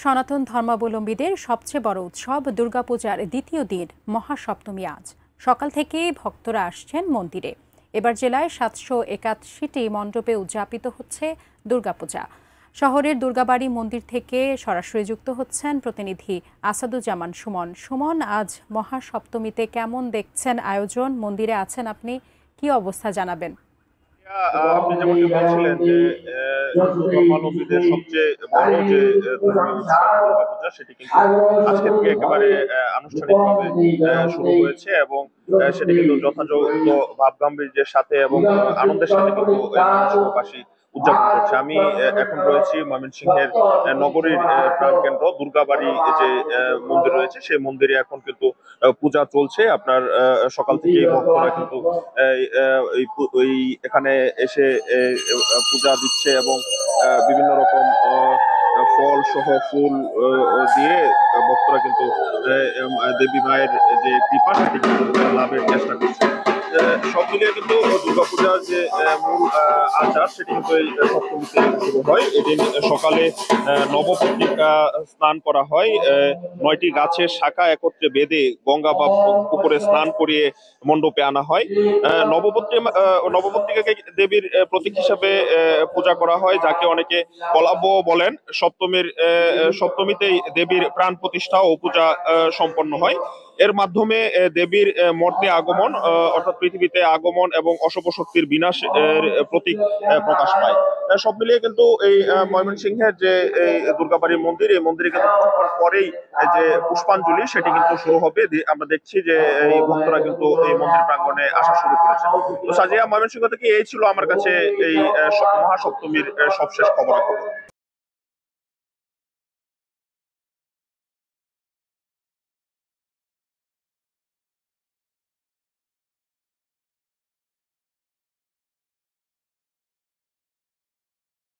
সনাতন ধর্মাবলম্বীদের সবচেয়ে বড় উৎসব দুর্গাপূজার দ্বিতীয় দিন মহাসপ্তমী আজ সকাল থেকে ভক্তরা আসছেন মন্দিরে। এবার জেলায় ৭৮১টি মণ্ডপে উদযাপিত হচ্ছে দুর্গাপূজা। শহরের দুর্গাবাড়ি মন্দির থেকে সরাসরি যুক্ত হচ্ছেন প্রতিনিধি আসাদুজ্জামান সুমন। সুমন, আজ মহাসপ্তমীতে কেমন দেখছেন আয়োজন? মন্দিরে আছেন আপনি, কি অবস্থা জানাবেন? আপনি যেমনটি বলছিলেন যে হিন্দু ধর্মাবলম্বীদের সবচেয়ে বড় যে ধর্মীয় উৎসব দুর্গাপূজা সেটি কিন্তু আজকে থেকে একেবারে আনুষ্ঠানিকভাবে শুরু হয়েছে এবং সেটি কিন্তু যথাযথ ভাবগাম্ভীর্যের সাথে এবং আনন্দের সাথে কিন্তু ময়মনসিংহবাসী উদযাপন করছে। আমি এখন রয়েছি ময়মনসিংহের নগরীর প্রাণকেন্দ্র দুর্গাবাড়ি যে মন্দির রয়েছে সেই মন্দিরে এখন কিন্তু পূজা চলছে। আপনার সকাল থেকেই ভক্তরা কিন্তু ওই এখানে এসে পূজা দিচ্ছে এবং বিভিন্ন রকম ফল সহ ফুল দিয়ে ভক্তরা কিন্তু দেবী মায়ের যে কৃপা সেটি কিন্তু লাভের চেষ্টা করছে। সব মিলিয়ে কিন্তু দুর্গাপূজার যে মূল আচার সেটি কিন্তু এই সপ্তমীতে শুরু হয়। এদিন সকালে নবপত্রিকা স্নান করা হয়। ৯টি গাছের শাখা একত্রে বেঁধে গঙ্গা বা পুকুরে স্নান করিয়ে মণ্ডপে আনা হয়। নবপত্রিকাকে দেবীর প্রতীক হিসাবে পূজা করা হয়, যাকে অনেকে কলাব্য বলেন। সপ্তমীতেই দেবীর প্রাণ প্রতিষ্ঠা ও পূজা সম্পন্ন হয়। এর মাধ্যমে দেবীর মর্তে আগমন অর্থাৎ পৃথিবীতে আগমন এবং অশুভ শক্তির বিনাশ এর প্রতীক প্রকাশ পায়। সব মিলিয়ে কিন্তু এই ময়মনসিংহের যে এই দুর্গাবাড়ির মন্দির, এই মন্দিরে কিন্তু কিছুক্ষণ পরেই যে পুষ্পাঞ্জলি সেটি কিন্তু শুরু হবে। আমরা দেখছি যে এই ভক্তরা কিন্তু এই মন্দির প্রাঙ্গণে আসা শুরু করেছে। তো সাজিয়া, ময়মনসিংহ থেকে এই ছিল আমার কাছে এই মহাসপ্তমীর সবশেষ খবরাখবর।